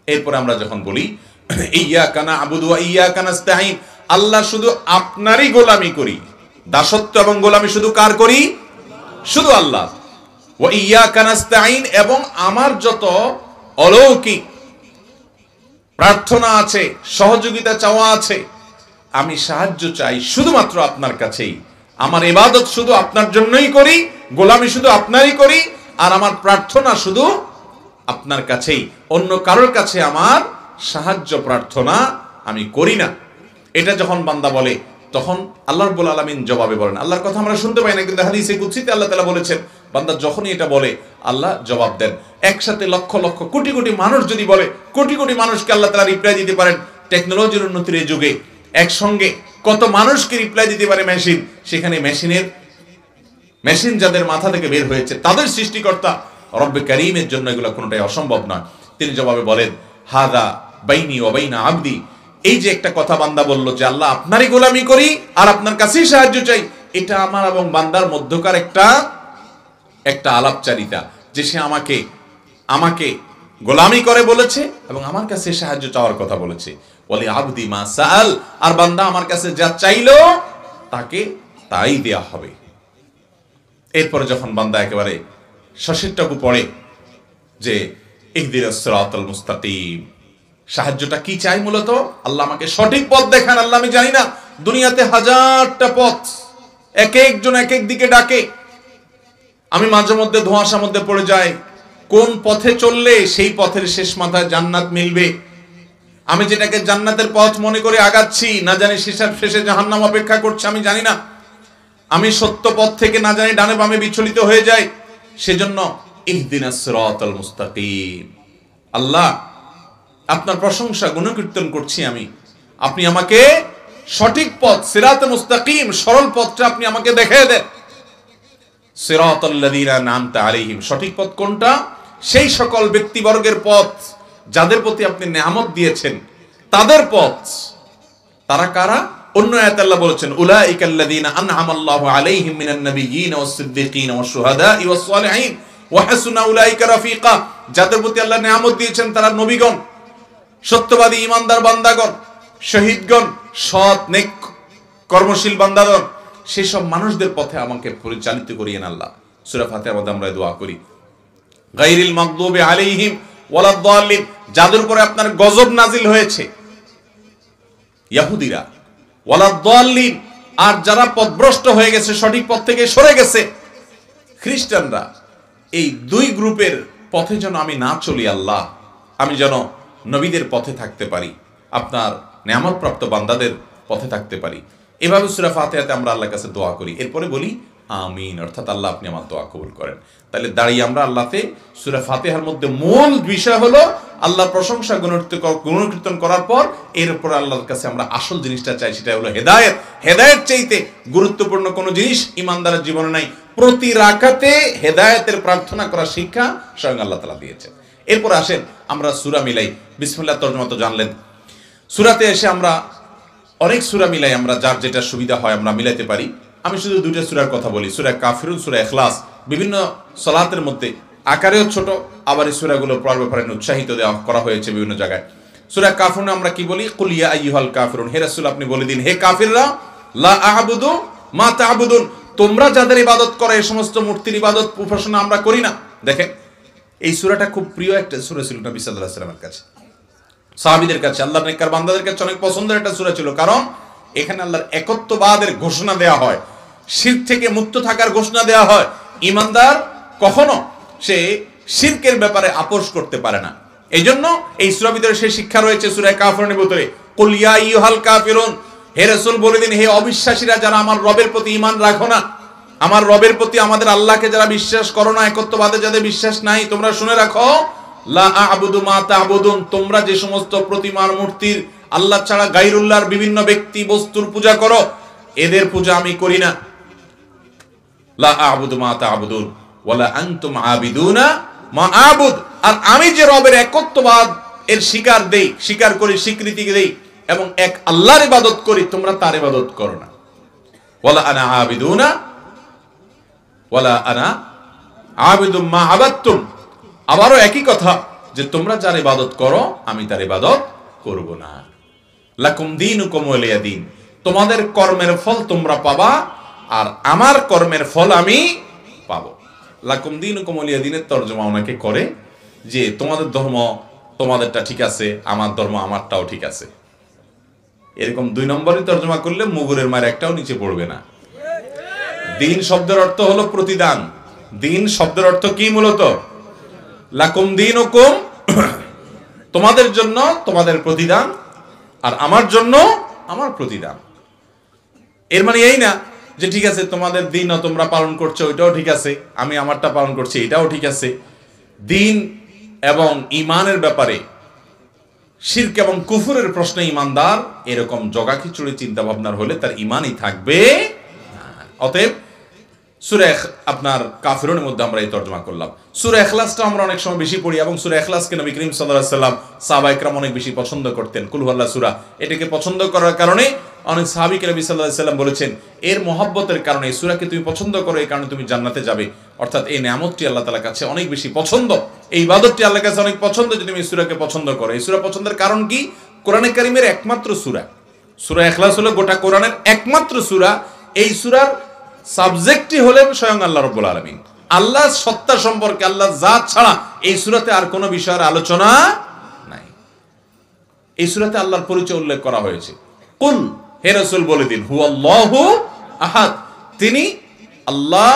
এরপরে আমরা যখন বলি ইয়্যাকা না'বুদু ওয়া ইয়্যাকা নাস্তাঈন, আল্লাহ শুধু আপনারই গোলামি করি, দাসত্ব এবং গোলামি শুধু কার করি? শুধু আল্লাহ। ওয়া ইয়্যাকা নাস্তাঈন, এবং আমার যত অলৌকিক প্রার্থনা আছে, সহযোগিতা চাওয়া আছে, আমি সাহায্য চাই শুধুমাত্র আপনার কাছেই। আমার ইবাদত শুধু আপনার জন্যই করি, গোলামি শুধু আপনারই করি, আর আমার প্রার্থনা শুধু আপনার কাছেই, অন্য কারোর কাছে আমার সাহায্য প্রার্থনা আমি করি না। এটা যখন বান্দা বলে তখন আল্লাহ রাব্বুল আলামিন জবাবে বলেন, আল্লাহর কথা আমরা শুনতে পাই না, কিন্তু হাদিসে কুদসিতে আল্লাহ তাআলা বলেছেন বান্দা যখনই এটা বলে আল্লাহ জবাব দেন। একসাথে লক্ষ লক্ষ কোটি কোটি মানুষ যদি বলে, কোটি কোটি মানুষকে আল্লাহ তাআলা রিপ্লাই দিতে পারেন। টেকনোলজির উন্নতির এই যুগে একসঙ্গে কত মানুষকে রিপ্লাই দিতে পারে মেশিন, সেখানে মেশিন যাদের মাথা থেকে বের হয়েছে, তাদের সৃষ্টিকর্তা রব্বে কারীমের জন্য এগুলো কোনোটাই অসম্ভব নয়। তিনি জবাবে বলেন, হাদা বাইনি ওয়া বাইনা আবদি, এই যে একটা কথা বান্দা বলল যে আল্লাহ আপনারই গোলামি করি আর আপনার কাছেই সাহায্য চাই, এটা আমার এবং বান্দার মধ্যকার একটা আলাপচারিতা, যে সে আমাকে গোলামি করে বলেছে এবং আমার কাছে সাহায্য চাওয়ার কথা বলেছে। বলে আবদি মা সাআল, আর বান্দা আমার কাছে যা চাইলো তাকে তাই দেয়া হবে। এরপরে যখন বান্দা একেবারে শেষেরটুকু পড়ে যে ইহদিনাস সিরাতাল মুস্তাকিম, সাহায্যটা কি চাই? মূলত আল্লাহ আমাকে সঠিক পথ দেখান। আল্লাহ আমি জানি না, দুনিয়াতে হাজারটা পথ, এক একজন এক এক দিকে ডাকে, আমি মাঝে মধ্যে ধোঁয়াশার মধ্যে পড়ে যাই, কোন পথে চললে সেই পথের শেষ মাথায় জান্নাত মিলবে। আমি যেটাকে জান্নাতের পথ মনে করে আগাচ্ছি, না জানি শেষে জাহান্নাম অপেক্ষা করছে, আমি জানি না। আমি সত্য পথ থেকে না জানি ডানে বামে বিচলিত হয়ে যাই। সেজন্য ইহদিনাস সিরাতাল মুস্তাকিম, আল্লাহ আপনার প্রশংসা গুণকীর্তন করছি আমি, আপনি আমাকে সঠিক পথ, সিরাতে মুস্তাকিম, সরল পথটা আপনি আমাকে দেখিয়ে দেন। সিরাতাল লাযীনা আন'আমতা আলাইহিম, সঠিক পথ কোনটা? সেই সকল ব্যক্তিবর্গের পথ যাদের প্রতি আপনি নেয়ামত দিয়েছেন, তাদের পথ। তারা কারা? অন্য আয়াতে আল্লাহ বলেছেন, উলাইকাল লাযীনা আন'আমাল্লাহু আলাইহিম মিনান নাবিয়্যিনা ওয়াস সিদ্দীকিনা ওয়াশ শুহাদাই ওয়াস সালিহিন ওয়া হাসুনা উলাইকা রাফিকা, যাদের প্রতি আল্লাহ নেয়ামত দিয়েছেন তারা নবীগণ, সত্যবাদী ঈমানদার বান্দাগণ, শহীদগণ, সৎ নেক কর্মশীল বান্দাগণ, সেই সব মানুষদের পথে আমাকে পরিচালিত করিয়েন আল্লাহ। সূরা ফাতিহার মধ্যে আমরা দোয়া করি, গায়রিল মাগদুবি আলাইহিম ওয়ালাদ-দাল্লিন, যাদের উপরে আপনার গজব নাজিল হয়েছে, ইহুদিরা, ওয়ালাদ-দাল্লিন, আর যারা পথভ্রষ্ট হয়ে গেছে, সঠিক পথ থেকে সরে গেছে, খ্রিস্টানরা, এই দুই গ্রুপের পথে যেন আমি না চলি আল্লাহ, আমি যেন নবীদের পথে থাকতে পারি, আপনার নেয়ামতপ্রাপ্ত বান্দাদের পথে থাকতে পারি। এভাবে সূরা ফাতিহাতে আমরা আল্লাহর কাছে দোয়া করি, এরপরে বলি আমিন, অর্থাৎ আল্লাহ আপনি আমার দোয়া কবুল করেন। তাহলে দাঁড়িয়ে আমরা আল্লাহতে সূরা ফাতিহার মধ্যে মূল বিষয় হলো আল্লাহর প্রশংসা গুণকীর্তন করার পর এরপর আল্লাহর কাছে আমরা আসল জিনিসটা চাই, সেটা হলো হেদায়েত। হেদায়েত চাইতে গুরুত্বপূর্ণ কোনো জিনিস ইমানদারের জীবনে নাই। প্রতি রাকাতে হেদায়েতের প্রার্থনা করার শিক্ষা স্বয়ং আল্লাহ তাআলা দিয়েছেন। এরপর আসেন আমরা সূরা মিলাই। বিসমিল্লাহ তরজমা তো জানলেন। সূরাতে এসে আমরা অনেক সূরা মিলাই, আমরা যার যেটা সুবিধা হয় আমরা মিলাইতে পারি। আমি শুধু দুইটা সূরার কথা বলি, সূরা কাফিরুন, সূরা ইখলাস। বিভিন্ন সালাতের মধ্যে আকারেও ছোট, আবার এই সূরাগুলো পড়ার ব্যাপারে উৎসাহিত করা হয়েছে বিভিন্ন জায়গায়। সূরা কাফিরুন আমরা কি বলি? কুল ইয়া আইয়ুহাল কাফিরুন, হে রাসূল আপনি বলে দিন, হে কাফিররা, লা আ'বুদু মা তা'বুদুন, তোমরা যাদের ইবাদত করো এই সমস্ত মূর্তির ইবাদত উপাসনা আমরা করি না। দেখেন এই সূরাটা খুব প্রিয় একটা সূরা ছিল নবী সাল্লাল্লাহু আলাইহি ওয়াসাল্লামের কাছে, সাহাবীদের কাছে, আল্লাহর নেককার বান্দাদের কাছে অনেক পছন্দের একটা সূরা ছিল। কারণ এখানে আল্লাহর একত্ববাদের ঘোষণা দেওয়া হয়, শিরক থেকে মুক্ত থাকার ঘোষণা দেওয়া হয়। ঈমানদার কখনো সে শিরকের ব্যাপারে আপোষ করতে পারে না। এইজন্য এই সূরার ভিতরে সেই শিক্ষা রয়েছে সূরা কাফিরুনের ভিতরে, কুল ইয়া আইয়ুহাল কাফিরুন, হে রাসূল বলে দিন, হে অবিশ্বাসীরা যারা আমার রবের প্রতি ঈমান রাখো না, আমার রবের প্রতি, আমাদের আল্লাহকে যারা বিশ্বাস করো না, একত্ববাদে যাদের বিশ্বাস নাই, তোমরা শুনে রাখো, লা আ'বুদু মা তা'বুদুন, তোমরা যে সমস্ত প্রতিমার মূর্তির, আল্লাহ ছাড়া গায়রুল্লাহর বিভিন্ন ব্যক্তি বস্তুর পূজা করো, এদের পূজা আমি করি না। লা আ'বুদু মা তা'বুদুন ওয়ালা আনতুম আবিদুনা মা আ'বুদ, আর আমি যে রবের একত্ববাদ এর স্বীকার করি, স্বীকৃতি দেই এবং এক আল্লাহর ইবাদত করি, তোমরা তার ইবাদত করো না। ওয়ালা আনা আবিদুনা ওয়ালা আনা আবিদুম মা আবাদতুম, আবারও একই কথা, যে তোমরা যার ইবাদত করো আমি তার ইবাদত করব না। লাকুম দীনুকুম ওয়ালিয়া দীন, তোমাদের কর্মের ফল তোমরা পাবা আর আমার কর্মের ফল আমি পাবো। লাকুম দীনুকুম ওয়ালিয়া দীনের তরজমা অনেকে করে যে তোমাদের ধর্ম তোমাদেরটা ঠিক আছে, আমার ধর্ম আমারটাও ঠিক আছে। এরকম 2 নম্বরই তরজমা করলে মুগুরের মায়ের একটাও নিচে পড়বে না। দিন শব্দের অর্থ হলো প্রতিদান। দিন শব্দের অর্থ কি মূলত? লাকুম দীনুকুম, তোমাদের জন্য তোমাদের প্রতিদান আর আমার জন্য আমার প্রতিদান। এর মানে এই না যে ঠিক আছে তোমাদের দিনও তোমরা পালন করছো ওইটাও ঠিক আছে, আমি আমারটা পালন করছি এটাও ঠিক আছে। দিন এবং ঈমানের ব্যাপারে শিরক এবং কুফরের প্রশ্নে ঈমানদার এরকম জগা খিচুড়ি চিন্তা ভাবনার হলে তার ঈমানই থাকবে না। অতএব সূরা আপনার কাফিরুনের মধ্যে আমরা এই তরজমা করলাম। সূরা ইখলাসটা আমরা অনেক সময় বেশি পড়ি এবং সূরা ইখলাসকে নবী করিম সাল্লাল্লাহু আলাইহি ওয়াসাল্লাম সাহাবায়ে কেরাম অনেক বেশি পছন্দ করতেন। কুল হুয়াল্লাহ সূরা, এটাকে পছন্দ করার কারণে অনেক সাহাবীকে নবী সাল্লাল্লাহু আলাইহি ওয়াসাল্লাম বলেছেন এর মহব্বতের কারণে এই সূরাকে তুমি পছন্দ করো, এই কারণে তুমি জান্নাতে যাবে। অর্থাৎ এই নিয়ামতটি আল্লাহ তাআলার কাছে অনেক বেশি পছন্দ, এই ইবাদতটি আল্লাহর কাছে অনেক পছন্দ যে তুমি এই সূরাকে পছন্দ করো। এই সূরা পছন্দের কারণ কি? কোরআনে কারীমের একমাত্র সূরা, সূরা ইখলাস হলো গোটা কোরআনের একমাত্র সূরা। এই সূরার সাবজেক্টই হলেন স্বয়ং আল্লাহ রাব্বুল আলামিন। আল্লাহর সত্তা সম্পর্কে, আল্লাহর জাত ছাড়া এই সূরাতে আর কোনো বিষয়ের আলোচনা নাই। এই সূরাতে আল্লাহর পরিচয় উল্লেখ করা হয়েছে। কুল, হে রাসূল বলে দিন, হুয়াল্লাহু আহাদ, তিনি আল্লাহ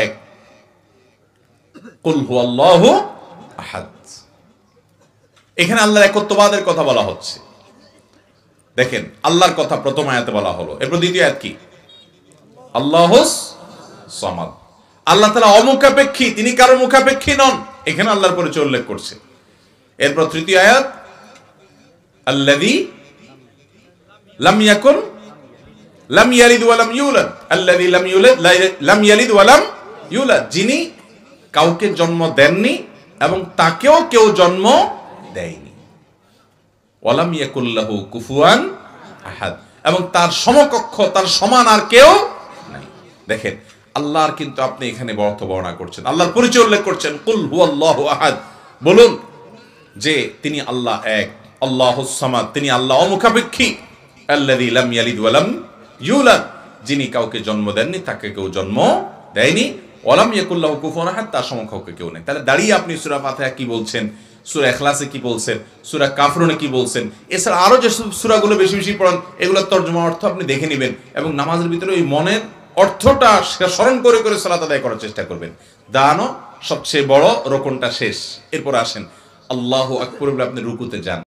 এক। কুল হুয়াল্লাহু আহাদ, এখানে আল্লাহর একত্ববাদের কথা বলা হচ্ছে। দেখেন আল্লাহর কথা প্রথম আয়াতে বলা হলো, এরপর দ্বিতীয় আয়াত কি? আল্লাহুস সামাদ, আল্লাহ তাআলা অমুখাপেক্ষী, তিনি কারো মুখাপেক্ষী নন, এখানে আল্লাহর পরিচয় উল্লেখ করছে। এরপর তৃতীয় আয়াত আল্লাযী লাম ইয়াকুন লাম ইয়ালিদ ওয়া লাম ইউলাদ, আল্লাযী লাম ইয়ালিদ ওয়া লাম ইউলাদ, যিনি কাউকে জন্ম দেননি এবং তাকেও কেউ জন্ম দেয়নি। ওয়া লাম ইয়াকুল লাহু কুফুয়ান আহাদ, এবং তার সমকক্ষ, তার সমান আর কেউ নাই। দেখেন আল্লাহর কিন্তু আপনি এখানে অর্থ বর্ণনা করছেন, আল্লাহর পরিচয় উল্লেখ করছেন। কুল হুয়াল্লাহু আহাদ, বলুন যে তিনি আল্লাহ এক, আল্লাহুস সামাদ, তিনি আল্লাহ অমুখাপেক্ষী। আল্লাযী লাম ইয়ালিদ ওয়া লাম ইউলাদ, যিনি কাউকে জন্ম দেননি, তাকে কেউ জন্ম দেয়নি। ওয়া লাম ইয়াকুল লাহু কুফুয়ান আহাদ, তার সমকক্ষ কেউ নেই। তাহলে দাঁড়িয়ে আপনি সূরা ফাতিহা কি বলছেন, সূরা ইখলাসে কি বলছেন, সূরা কাফরুনে কি বলছেন, এছাড়া আরো যে সূরাগুলো বেশি বেশি পড়েন এগুলোর তরজমা অর্থ আপনি দেখে নেবেন এবং নামাজের ভিতরে ওই মনের অর্থটা স্মরণ করে করে সালাত আদায় করার চেষ্টা করবেন। দানো সবচেয়ে বড় রোকনটা শেষ, এরপর আসেন আল্লাহু আকবার বলে আপনি রুকুতে যান।